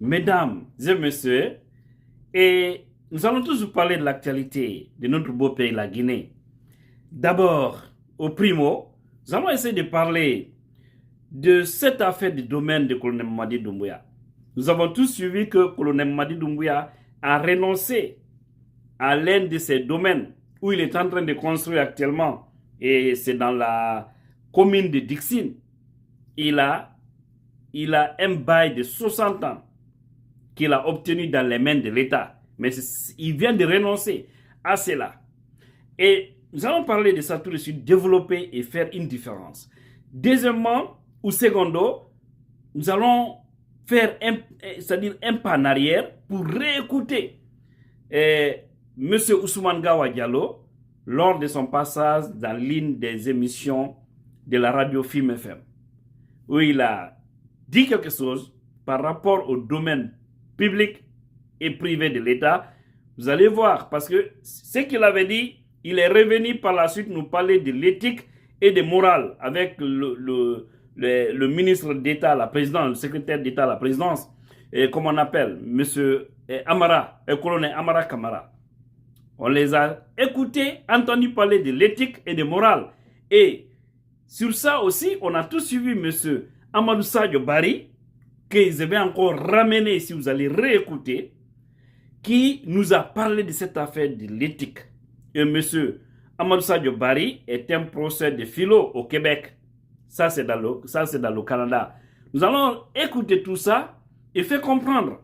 mesdames et messieurs, et nous allons tous vous parler de l'actualité de notre beau pays, la Guinée. D'abord, au primo, nous allons essayer de parler de cette affaire du domaine de colonel Mamadi Doumbouya. Nous avons tous suivi que colonel Mamadi Doumbouya a renoncé à l'un de ses domaines où il est en train de construire actuellement, et c'est dans la commune de Dixine. Il a un bail de 60 ans qu'il a obtenu dans les mains de l'État. Mais il vient de renoncer à cela. Et nous allons parler de ça tout de suite, développer et faire une différence. Deuxièmement, ou secondo, nous allons faire un pas en arrière pour réécouter M. Ousmane Gawa Diallo lors de son passage dans l'une des émissions de la radio Film FM, où il a dit quelque chose par rapport au domaine public et privé de l'État. Vous allez voir, parce que ce qu'il avait dit, il est revenu par la suite nous parler de l'éthique et de morale avec le ministre d'État, la présidence, le secrétaire d'État à la présidence, et comme on appelle, M. Amara, colonel Amara Kamara. On les a écoutés, entendu parler de l'éthique et de morale. Et sur ça aussi, on a tous suivi M. Amadou Sadio Bari, que je vais encore ramener si vous allez réécouter, qui nous a parlé de cette affaire de l'éthique. Et M. Amadou Sadio Bari est un professeur de philo au Québec. Ça, c'est dans le Canada. Nous allons écouter tout ça et faire comprendre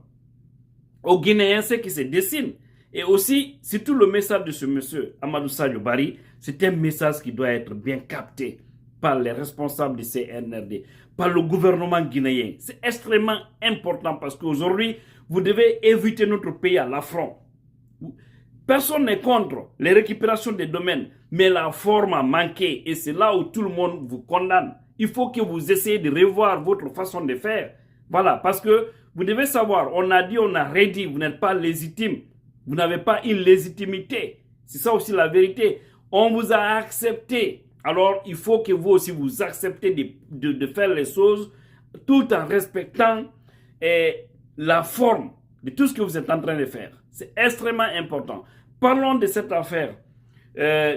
aux Guinéens ce qui se dessine. Et aussi, surtout le message de ce monsieur Amadou Sadio Bari, c'est un message qui doit être bien capté par les responsables du CNRD, par le gouvernement guinéen. C'est extrêmement important parce qu'aujourd'hui, vous devez éviter notre pays à l'affront. Personne n'est contre les récupérations des domaines, mais la forme a manqué et c'est là où tout le monde vous condamne. Il faut que vous essayez de revoir votre façon de faire. Voilà, parce que vous devez savoir, on a dit, on a redit, vous n'êtes pas légitime. Vous n'avez pas une légitimité. C'est ça aussi la vérité. On vous a accepté. Alors, il faut que vous aussi vous acceptez de faire les choses tout en respectant la forme de tout ce que vous êtes en train de faire. C'est extrêmement important. Parlons de cette affaire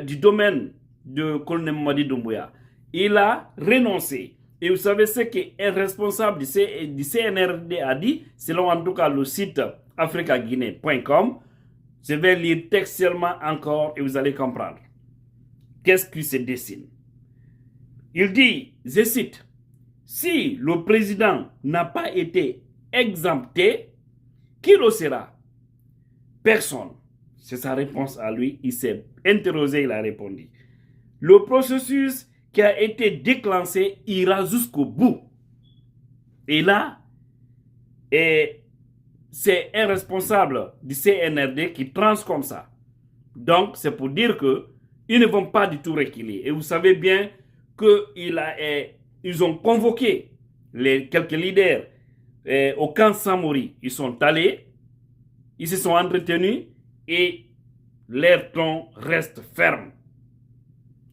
du domaine de colonel Mamadi Doumbouya. Il a renoncé. Et vous savez ce qu'un responsable du CNRD a dit, selon en tout cas le site africaguinée.com. Je vais lire textuellement encore et vous allez comprendre. Qu'est-ce qui se dessine? Il dit, je cite, « Si le président n'a pas été exempté, qui le sera? Personne. » C'est sa réponse à lui. Il s'est interrogé, il a répondu. « Le processus qui a été déclenché ira jusqu'au bout. » Et là, c'est un responsable du CNRD qui tranche comme ça. Donc, c'est pour dire qu'ils ne vont pas du tout reculer. Et vous savez bien qu'ils ont convoqué quelques leaders au camp Samori. Ils sont allés, ils se sont entretenus et leur ton reste ferme.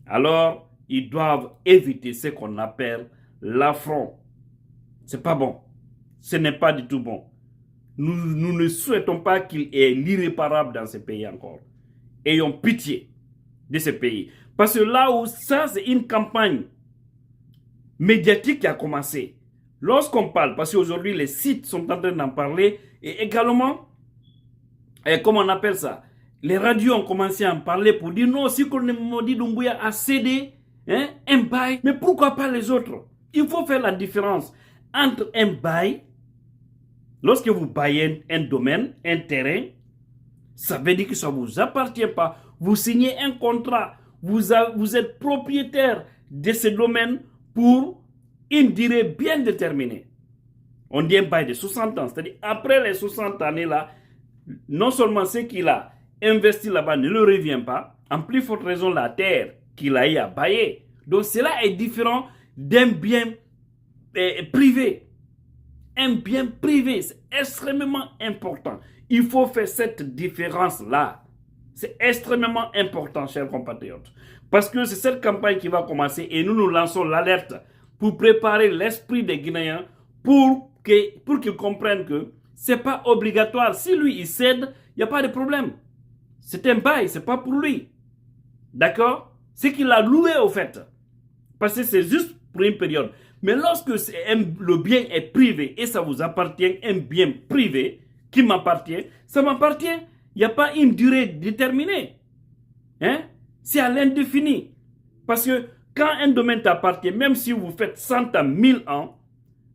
Alors, ils doivent éviter ce qu'on appelle l'affront. C'est pas bon. Ce n'est pas du tout bon. Nous ne souhaitons pas qu'il y ait l'irréparable dans ce pays encore. Ayons pitié de ce pays. Parce que là où ça, c'est une campagne médiatique qui a commencé. Lorsqu'on parle, parce qu'aujourd'hui les sites sont en train d'en parler, et également, comment on appelle ça, les radios ont commencé à en parler pour dire non, si colonel Mamadi Doumbouya a cédé un bail, mais pourquoi pas les autres? Il faut faire la différence entre un bail. Lorsque vous baillez un domaine, un terrain, ça veut dire que ça ne vous appartient pas. Vous signez un contrat, vous êtes propriétaire de ce domaine pour une durée bien déterminée. On dit un bail de 60 ans, c'est-à-dire après les 60 années-là, non seulement ce qu'il a investi là-bas ne le revient pas, en plus forte raison la terre qu'il a eu à bailler. Donc cela est différent d'un bien privé. Un bien privé, c'est extrêmement important. Il faut faire cette différence-là. C'est extrêmement important, chers compatriotes. Parce que c'est cette campagne qui va commencer et nous lançons l'alerte pour préparer l'esprit des Guinéens pour qu'ils comprennent que c'est pas obligatoire. Si lui, il cède, il n'y a pas de problème. C'est un bail, c'est pas pour lui. D'accord? C'est qu'il a loué au fait. Parce que c'est juste pour une période. Mais lorsque le bien est privé et ça vous appartient, un bien privé qui m'appartient, ça m'appartient. Il n'y a pas une durée déterminée. Hein? C'est à l'indéfini. Parce que quand un domaine t'appartient, même si vous faites 100 ans, 1000 ans,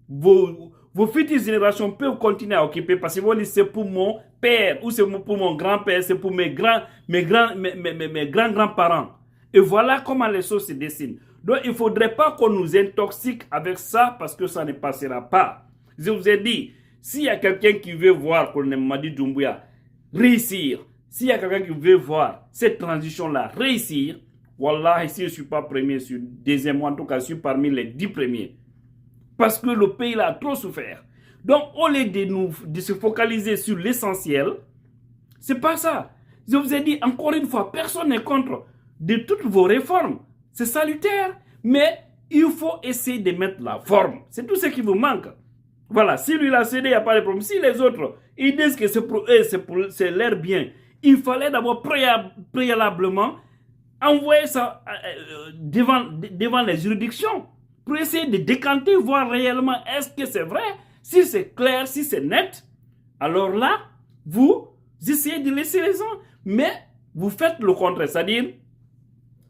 vos futures générations peuvent continuer à occuper parce que vous dites c'est pour mon père ou c'est pour mon grand-père, c'est pour mes grands-grands-parents. Et voilà comment les choses se dessinent. Donc il ne faudrait pas qu'on nous intoxique avec ça parce que ça ne passera pas. Je vous ai dit, s'il y a quelqu'un qui veut voir Colonel Mamadi Doumbouya réussir, s'il y a quelqu'un qui veut voir cette transition-là réussir, wallah, si je ne suis pas premier, je suis deuxième, en tout cas, je suis parmi les 10 premiers. Parce que le pays a trop souffert. Donc, au lieu de se focaliser sur l'essentiel, c'est pas ça. Je vous ai dit, encore une fois, personne n'est contre de toutes vos réformes. C'est salutaire, mais il faut essayer de mettre la forme. C'est tout ce qui vous manque. Voilà, si lui l'a cédé, il n'y a pas de problème. Si les autres, ils disent que c'est pour eux, c'est leur bien, il fallait d'abord préalablement envoyer ça devant les juridictions pour essayer de décanter, voir réellement est-ce que c'est vrai. Si c'est clair, si c'est net, alors là, vous essayez de laisser les gens. Mais vous faites le contraire, c'est-à-dire,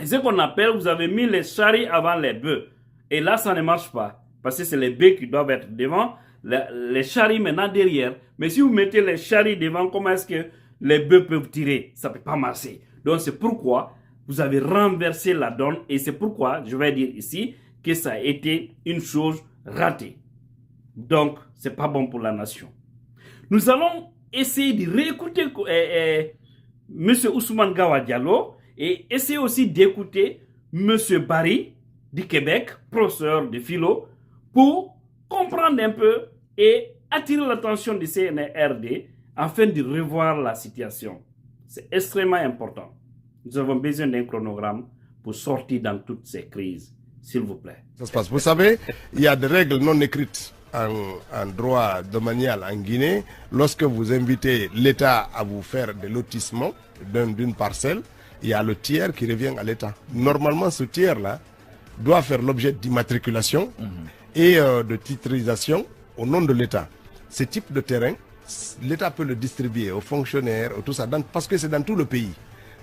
ce qu'on appelle, vous avez mis les charrues avant les bœufs. Et là, ça ne marche pas. Parce que c'est les bœufs qui doivent être devant, les charrues maintenant derrière. Mais si vous mettez les charrues devant, comment est-ce que les bœufs peuvent tirer? Ça ne peut pas marcher. Donc c'est pourquoi vous avez renversé la donne. Et c'est pourquoi, je vais dire ici, que ça a été une chose ratée. Donc, ce n'est pas bon pour la nation. Nous allons essayer de réécouter M. Ousmane Gawa Diallo et essayer aussi d'écouter M. Barry du Québec, professeur de philo, pour comprendre un peu et attirer l'attention du CNRD afin de revoir la situation. C'est extrêmement important. Nous avons besoin d'un chronogramme pour sortir dans toutes ces crises. S'il vous plaît. Ça se passe. Vous savez, il y a des règles non écrites en droit domanial en Guinée. Lorsque vous invitez l'État à vous faire des lotissements d'une parcelle, il y a le tiers qui revient à l'État. Normalement, ce tiers-là doit faire l'objet d'immatriculation et de titrisation au nom de l'État. Ce type de terrain, l'État peut le distribuer aux fonctionnaires, tout ça, parce que c'est dans tout le pays.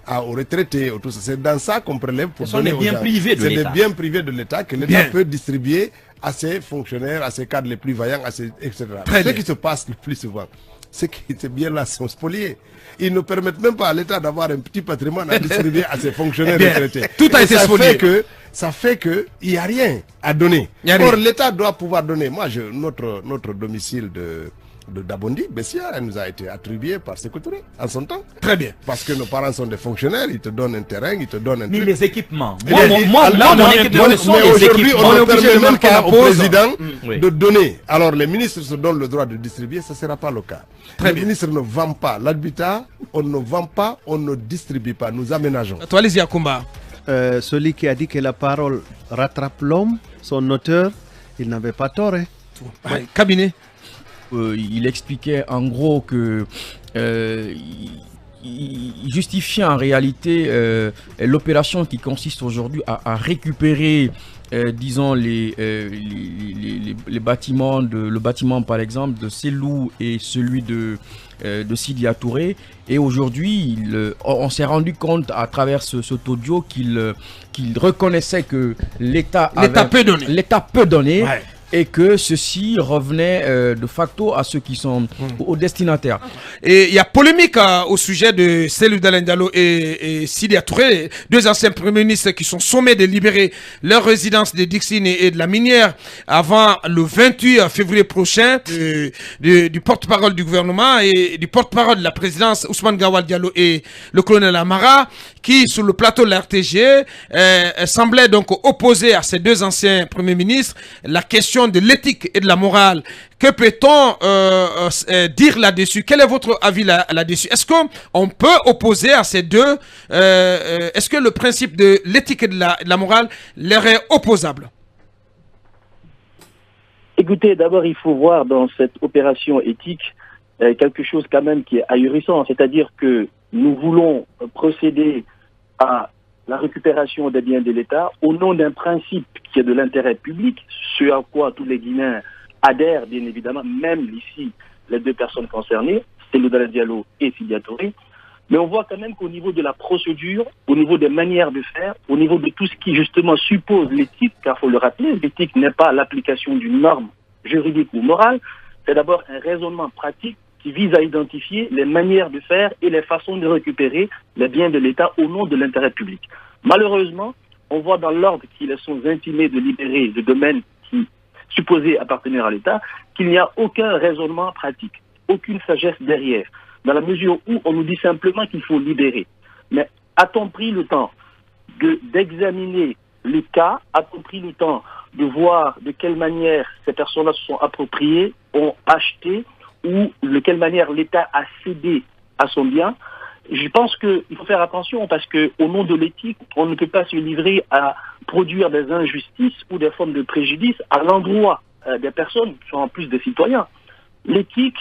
Aux retraités, tout ça. C'est dans ça qu'on prélève pour donner aux gens. C'est des biens privés de l'État que l'État peut distribuer à ses fonctionnaires, à ses cadres les plus vaillants, etc. Ce qui se passe le plus souvent, c'est que ces biens-là sont spoliés. Ils ne permettent même pas à l'État d'avoir un petit patrimoine à distribuer à ses fonctionnaires retraités. Tout a été spolié. Ça fait que il n'y a rien à donner. Or, l'État doit pouvoir donner. Moi, notre domicile d'Abondi, Bessia, elle nous a été attribuée par Sékou Touré en son temps. Très bien. Parce que nos parents sont des fonctionnaires, ils te donnent un terrain, ils te donnent un truc. Mais les équipements. Mais aujourd'hui, on ne permet même pas au président de donner. Alors les ministres se donnent le droit de distribuer, ça ne sera pas le cas. Les ministres ne vendent pas l'habitat, on ne vend pas, on ne distribue pas, nous aménageons. Toi, les Yakoumba. Celui qui a dit que la parole rattrape l'homme, son auteur, il n'avait pas tort. Hein. Cabinet. Il expliquait en gros que il justifiait en réalité l'opération qui consiste aujourd'hui à récupérer disons les bâtiments le bâtiment par exemple de Selou et celui de Sidya Touré, et aujourd'hui on s'est rendu compte à travers cet audio qu'il reconnaissait que l'État peut donner ouais. Et que ceci revenait de facto à ceux qui sont aux destinataires. Et il y a polémique au sujet de Cellou Dalein Diallo et Sidya Touré, deux anciens premiers ministres qui sont sommés de libérer leur résidence de Dixine et de la Minière avant le 28 février prochain, du porte-parole du gouvernement et du porte-parole de la présidence Ousmane Gawa Diallo et le colonel Amara, qui sur le plateau de la RTG semblaient donc opposer à ces deux anciens premiers ministres la question de l'éthique et de la morale. Que peut-on dire là-dessus? Quel est votre avis là-dessus? Est-ce qu'on peut opposer à ces deux? Est-ce que le principe de l'éthique et de la morale leur est opposable? Écoutez, d'abord, il faut voir dans cette opération éthique quelque chose quand même qui est ahurissant, c'est-à-dire que nous voulons procéder à la récupération des biens de l'État au nom d'un principe qui est de l'intérêt public, ce à quoi tous les Guinéens adhèrent bien évidemment, même ici les deux personnes concernées, Cellou Dalein Diallo et Sidya Touré. Mais on voit quand même qu'au niveau de la procédure, au niveau des manières de faire, au niveau de tout ce qui justement suppose l'éthique, car il faut le rappeler, l'éthique n'est pas l'application d'une norme juridique ou morale, c'est d'abord un raisonnement pratique qui vise à identifier les manières de faire et les façons de récupérer les biens de l'État au nom de l'intérêt public. Malheureusement, on voit dans l'ordre qui les sont intimés de libérer le domaine qui supposé appartenir à l'État qu'il n'y a aucun raisonnement pratique, aucune sagesse derrière, dans la mesure où on nous dit simplement qu'il faut libérer. Mais a-t-on pris le temps d'examiner les cas, a-t-on pris le temps de voir de quelle manière ces personnes-là se sont appropriées, ont acheté, ou de quelle manière l'État a cédé à son bien? Je pense qu'il faut faire attention parce qu'au nom de l'éthique, on ne peut pas se livrer à produire des injustices ou des formes de préjudice à l'endroit des personnes qui sont en plus des citoyens. L'éthique,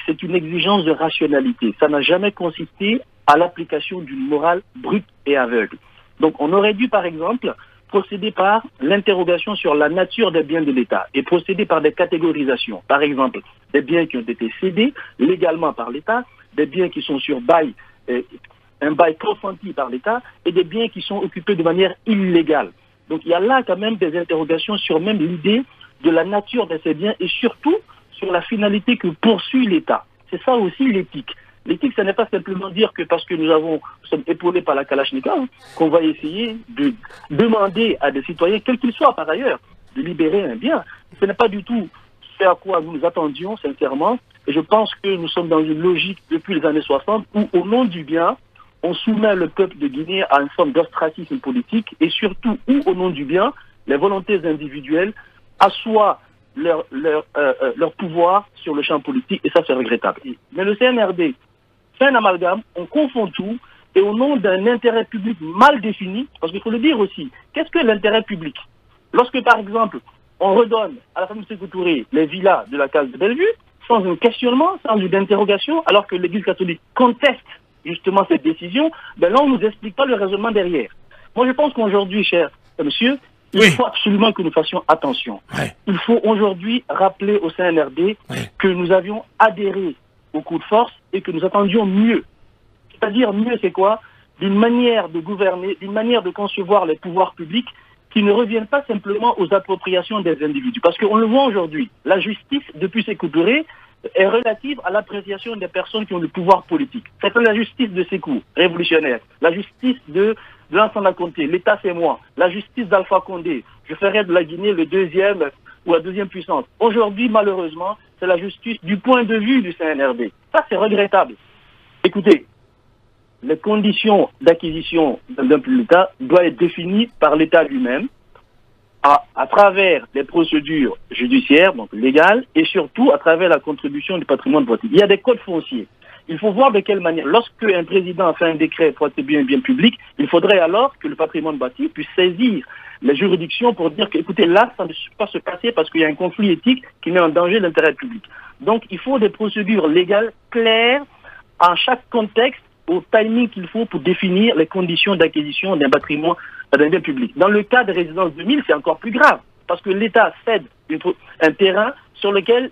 c'est une exigence de rationalité. Ça n'a jamais consisté à l'application d'une morale brute et aveugle. Donc on aurait dû, par exemple, procéder par l'interrogation sur la nature des biens de l'État et procéder par des catégorisations. Par exemple, des biens qui ont été cédés légalement par l'État, des biens qui sont sur bail, un bail consenti par l'État, et des biens qui sont occupés de manière illégale. Donc il y a là quand même des interrogations sur même l'idée de la nature de ces biens et surtout sur la finalité que poursuit l'État. C'est ça aussi l'éthique. L'éthique, ce n'est pas simplement dire que parce que nous sommes épaulés par la Kalachnikov, qu'on va essayer de demander à des citoyens, quels qu'ils soient par ailleurs, de libérer un bien. Ce n'est pas du tout ce à quoi nous nous attendions, sincèrement. Et je pense que nous sommes dans une logique depuis les années 60 où, au nom du bien, on soumet le peuple de Guinée à une forme d'ostracisme politique et surtout où, au nom du bien, les volontés individuelles assoient leur pouvoir sur le champ politique et ça c'est regrettable. Mais le CNRD fait un amalgame, on confond tout et au nom d'un intérêt public mal défini, parce qu'il faut le dire aussi, qu'est-ce que l'intérêt public? Lorsque par exemple on redonne à la famille Sékou Touré les villas de la case de Bellevue, sans un questionnement, sans une interrogation, alors que l'Église catholique conteste justement cette décision, ben là on ne nous explique pas le raisonnement derrière. Moi je pense qu'aujourd'hui, cher monsieur, il faut absolument que nous fassions attention. Il faut aujourd'hui rappeler au CNRD que nous avions adhéré au coup de force et que nous attendions mieux. C'est-à-dire mieux, c'est quoi? D'une manière de gouverner, d'une manière de concevoir les pouvoirs publics qui ne reviennent pas simplement aux appropriations des individus. Parce qu'on le voit aujourd'hui, la justice, depuis Sékou Touré, est relative à l'appréciation des personnes qui ont le pouvoir politique. C'est la justice de Sékou, révolutionnaire, la justice de Lansana Conté, l'État c'est moi, la justice d'Alpha Condé, je ferai de la Guinée le deuxième ou la deuxième puissance. Aujourd'hui, malheureusement, c'est la justice du point de vue du CNRD. Ça, c'est regrettable. Écoutez, les conditions d'acquisition d'un de l'État doivent être définies par l'État lui-même à travers les procédures judiciaires, donc légales, et surtout à travers la contribution du patrimoine bâti. Il y a des codes fonciers. Il faut voir de quelle manière, lorsque un président a fait un décret pour attribuer un bien public, il faudrait alors que le patrimoine bâti puisse saisir les juridictions pour dire que, écoutez, là, ça ne peut pas se passer parce qu'il y a un conflit éthique qui met en danger l'intérêt public. Donc, il faut des procédures légales claires en chaque contexte, au timing qu'il faut pour définir les conditions d'acquisition d'un patrimoine, d'un bien public. Dans le cas des résidences 2000, c'est encore plus grave, parce que l'État cède un terrain sur lequel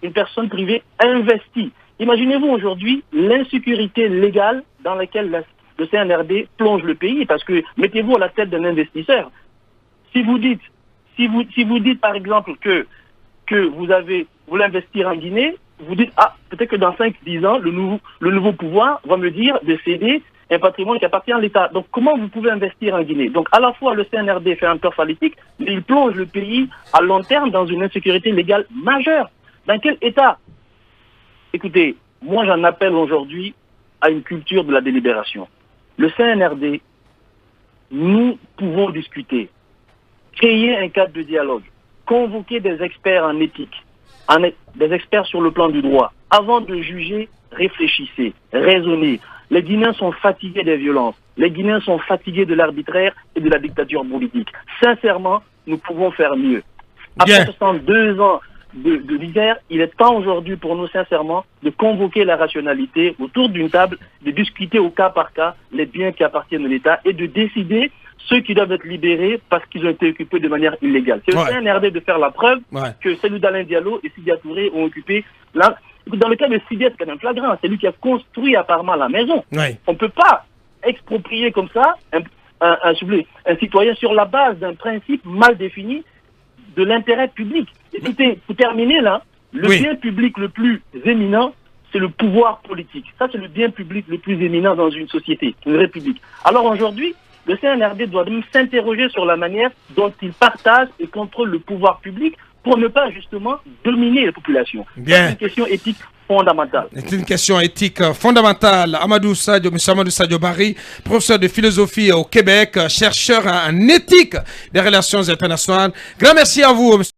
une personne privée investit. Imaginez-vous aujourd'hui l'insécurité légale dans laquelle le CNRD plonge le pays, parce que mettez-vous à la tête d'un investisseur. Si vous dites par exemple que vous voulez investir en Guinée, vous dites, peut-être que dans 5-10 ans, le nouveau pouvoir va me dire de céder un patrimoine qui appartient à l'État. Donc comment vous pouvez investir en Guinée? Donc à la fois le CNRD fait un tort politique, mais il plonge le pays à long terme dans une insécurité légale majeure. Dans quel État? Écoutez, moi j'en appelle aujourd'hui à une culture de la délibération. Le CNRD, nous pouvons discuter, créer un cadre de dialogue, convoquer des experts en éthique, des experts sur le plan du droit. Avant de juger, réfléchissez, raisonnez. Les Guinéens sont fatigués des violences. Les Guinéens sont fatigués de l'arbitraire et de la dictature politique. Sincèrement, nous pouvons faire mieux. Après 62 ans de l'hiver, il est temps aujourd'hui pour nous, sincèrement, de convoquer la rationalité autour d'une table, de discuter au cas par cas les biens qui appartiennent à l'État et de décider ceux qui doivent être libérés parce qu'ils ont été occupés de manière illégale. C'est au CNRD de faire la preuve que Cellou Dalein Diallo et Sidya Touré ont occupé là. Dans le cas de Sidya, c'est quand même flagrant. C'est lui qui a construit apparemment la maison. On ne peut pas exproprier comme ça un citoyen sur la base d'un principe mal défini de l'intérêt public. Écoutez, pour terminer là, le bien public le plus éminent, c'est le pouvoir politique. Ça, c'est le bien public le plus éminent dans une société, une république. Alors aujourd'hui, le CNRD doit même s'interroger sur la manière dont il partage et contrôle le pouvoir public pour ne pas justement dominer la population. C'est une question éthique fondamentale. C'est une question éthique fondamentale. Amadou Sadio, M. Amadou Sadio Barry, professeur de philosophie au Québec, chercheur en éthique des relations internationales. Grand merci à vous, M.